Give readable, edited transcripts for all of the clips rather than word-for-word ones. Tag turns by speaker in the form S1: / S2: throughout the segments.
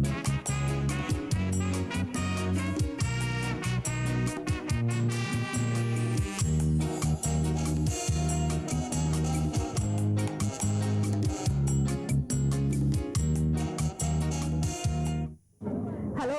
S1: Hello,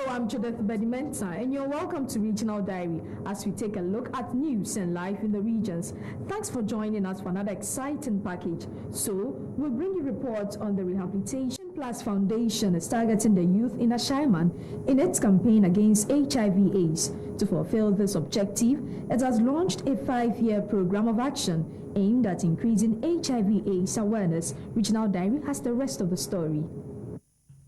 S1: I'm Judith Bedimenta, and you're welcome to Regional Diary as we take a look at news and life in the regions. Thanks for joining us for another exciting package. So, we'll bring you reports on the Actionplus Foundation is targeting the youth in Ashaiman in its campaign against HIV/AIDS. To fulfill this objective, it has launched a 5-year program of action aimed at increasing HIV/AIDS awareness. Regional Diary has the rest of the story.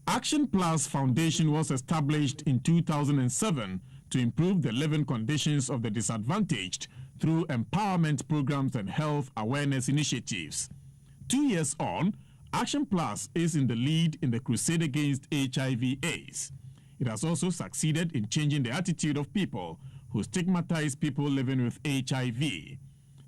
S2: Actionplus Foundation was established in 2007 to improve the living conditions of the disadvantaged through empowerment programs and health awareness initiatives. 2 years on, Actionplus is in the lead in the crusade against HIV/AIDS. It has also succeeded in changing the attitude of people who stigmatize people living with HIV.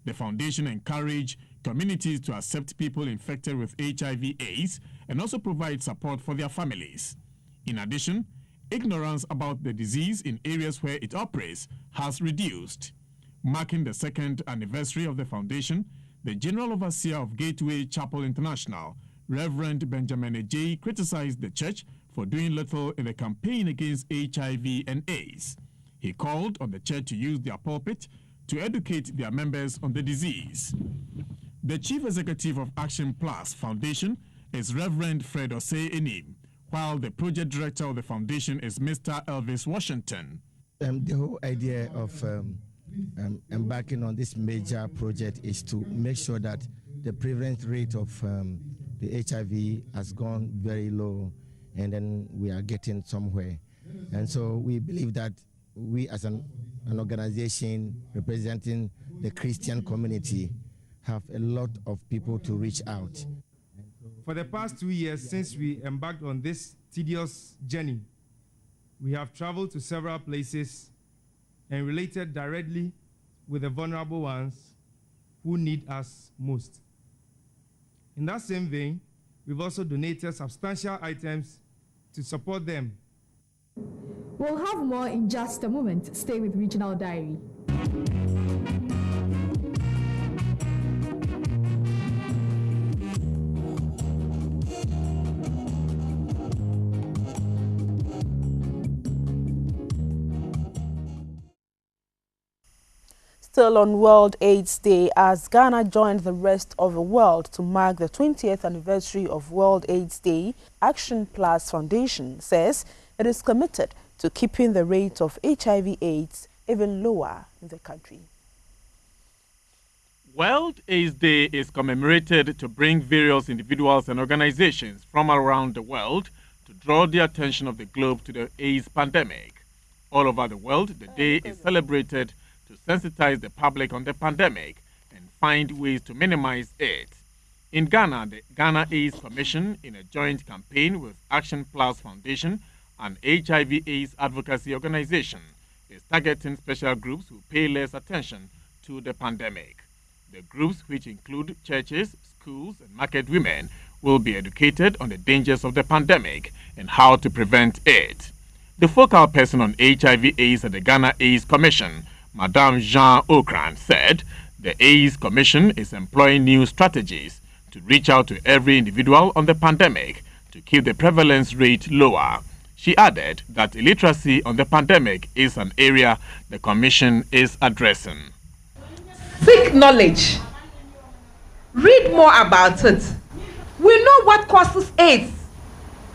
S2: The foundation encourages communities to accept people infected with HIV/AIDS and also provide support for their families. In addition, ignorance about the disease in areas where it operates has reduced. Marking the 2nd anniversary of the foundation, the General Overseer of Gateway Chapel International, Reverend Benjamin Ejay, criticized the church for doing little in the campaign against HIV and AIDS. He called on the church to use their pulpit to educate their members on the disease. The Chief Executive of Actionplus Foundation is Reverend Fred Osei Enim, while the Project Director of the Foundation is Mr. Elvis Washington.
S3: The whole idea of embarking on this major project is to make sure that the prevalence rate of the HIV has gone very low, and then we are getting somewhere. And so we believe that we as an organization representing the Christian community have a lot of people to reach out.
S4: For the past 2 years since we embarked on this tedious journey, we have traveled to several places and related directly with the vulnerable ones who need us most. In that same vein, we've also donated substantial items to support them.
S1: We'll have more in just a moment. Stay with Regional Diary.
S5: Still on World AIDS Day, as Ghana joined the rest of the world to mark the 20th anniversary of World AIDS Day, Actionplus Foundation says it is committed to keeping the rate of HIV/AIDS even lower in the country.
S2: World AIDS Day is commemorated to bring various individuals and organizations from around the world to draw the attention of the globe to the AIDS pandemic. All over the world, the day is celebrated to sensitize the public on the pandemic and find ways to minimize it. In Ghana, the Ghana AIDS Commission, in a joint campaign with Actionplus Foundation, an HIV/AIDS advocacy organization, is targeting special groups who pay less attention to the pandemic. The groups, which include churches, schools, and market women, will be educated on the dangers of the pandemic and how to prevent it. The focal person on HIV/AIDS at the Ghana AIDS Commission, Madame Jean Okran, said the AIDS Commission is employing new strategies to reach out to every individual on the pandemic to keep the prevalence rate lower. She added that illiteracy on the pandemic is an area the Commission is addressing.
S6: Seek knowledge. Read more about it. We know what causes AIDS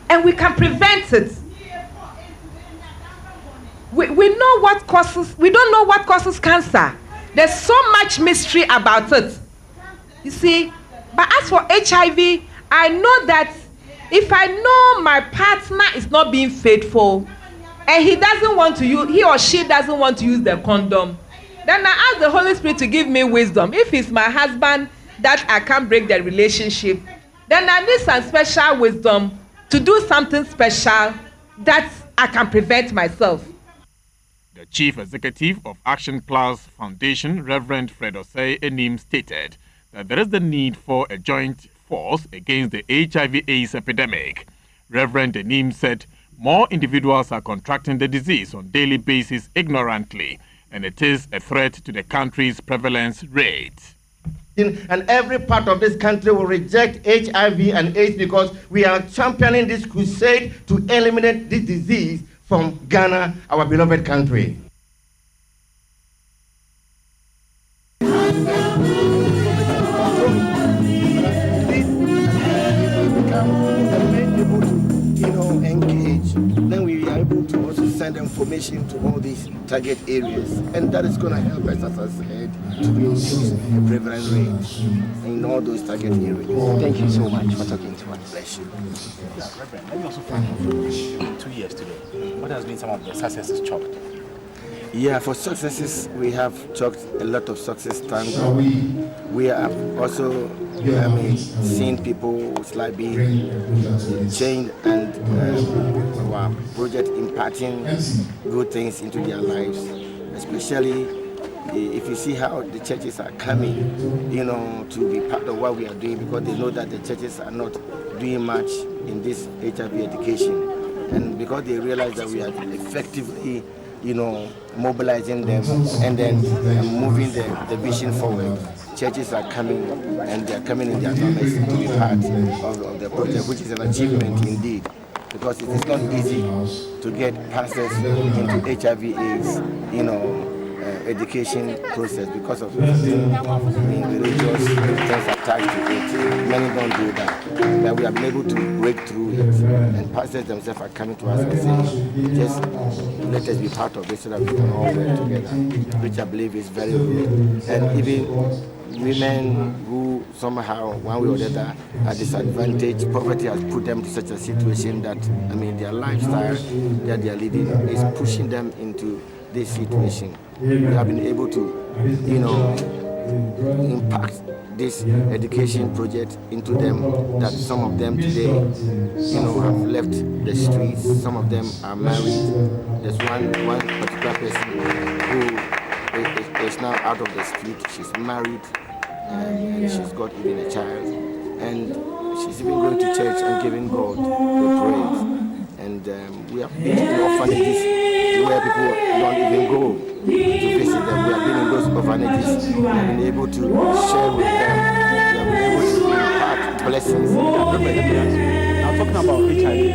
S6: and we can prevent it. We know what causes, we don't know what causes cancer. There's so much mystery about it. You see, but as for HIV, I know that if I know my partner is not being faithful and he or she doesn't want to use the condom, then I ask the Holy Spirit to give me wisdom. If it's my husband that I can't break the relationship, then I need some special wisdom to do something special that I can prevent myself.
S2: The Chief Executive of Actionplus Foundation, Reverend Fred Osei Enim, stated that there is the need for a joint force against the HIV/AIDS epidemic. Reverend Enim said more individuals are contracting the disease on a daily basis ignorantly, and it is a threat to the country's prevalence rate.
S3: And every part of this country will reject HIV and AIDS because we are championing this crusade to eliminate this disease from Ghana, our beloved country. Engage, then we are able to also send information to all these target areas, and that is going to help us, as I said, to reduce the prevalence rate in all those target areas.
S7: Thank you so much for talking to us.
S3: Bless you.
S7: Reverend, let me also find out from 2 years today. What has been some of the successes chalked?
S3: Yeah, for successes, we have chalked a lot of success times. We have also seen people slightly change and our project imparting good things into their lives, especially if you see how the churches are coming, to be part of what we are doing, because they know that the churches are not doing much in this HIV education, and because they realize that we are effectively mobilizing them and then moving the vision forward. Churches are coming, and they are coming in their numbers to be part of the project, which is an achievement indeed, because it is not easy to get pastors into HIV/AIDS, education process because of religious things attached to it. Many don't do that. But we have been able to break through it, and pastors themselves are coming to us and saying, just let us be part of this so that we can all work together, which I believe is very good. And even women who somehow, one way or the other, are disadvantaged, poverty has put them to such a situation that, their lifestyle that they are leading is pushing them into this situation. We have been able to, impact this education project into them, that some of them today, have left the streets, some of them are married. There's one particular person who is now out of the street. She's married, and she's got even a child, and she's even going to church and giving God the praise. And we have been in orphanages where people don't even go to visit them. We have been in those orphanages. We have been able to share with them. We have been able to impart blessings.
S7: Now, talking about HIV,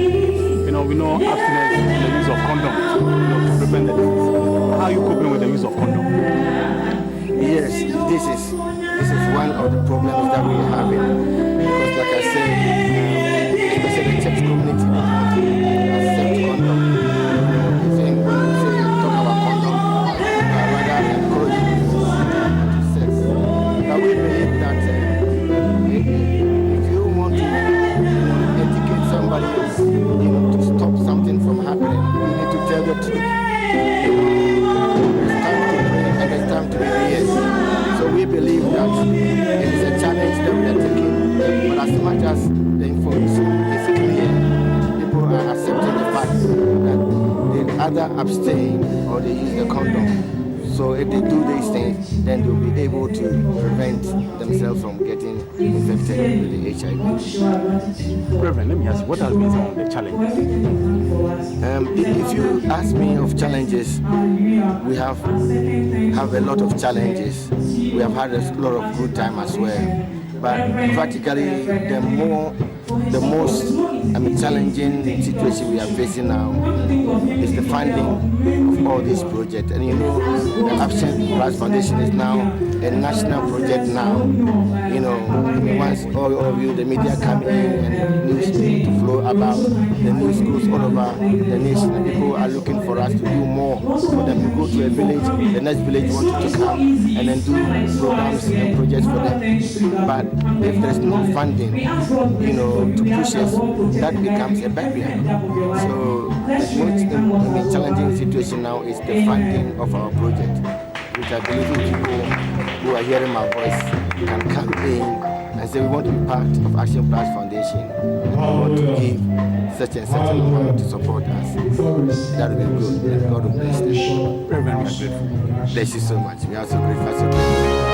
S7: we know abstinence and the use of condoms to prevent the disease. How are you coping with the use of condoms?
S3: Yes, this is one of the problems that we are having. Because, like I said, especially the church community, accept condom. When you talk about condom, rather encourage people to sex. But we believe that if you want to educate somebody else, to stop something from happening, you need to tell the truth. It's time to pray and it's time to be serious. So we believe that it is a challenge that we are taking, but as much as the information is clear, people are accepting the fact that they either abstain or they use the condom. So if they do these things, then they'll be able to prevent themselves from getting infected with the HIV.
S7: Reverend, let me ask you, what has been some of the challenges?
S3: If you ask me of challenges, we have a lot of challenges. We have had a lot of good time as well. But practically, the most challenging situation we are facing now is the funding of all these projects. And the Actionplus Foundation is now a national project now. Once all of you, the media come in and news to flow about the new schools all over the nation, and people are looking for us to do more for them. You go to a village, the next village wants to come and then do programs and projects for them. But if there's no funding, to push us, that becomes a barrier. So the most challenging situation now is the funding of our project, which I believe people who are hearing my voice can come in and say, we want to be part of Actionplus Foundation and we want to give such and such an amount to support us. That will be good, and God will bless them.
S7: Very, very grateful.
S3: Bless you so much. We are so grateful.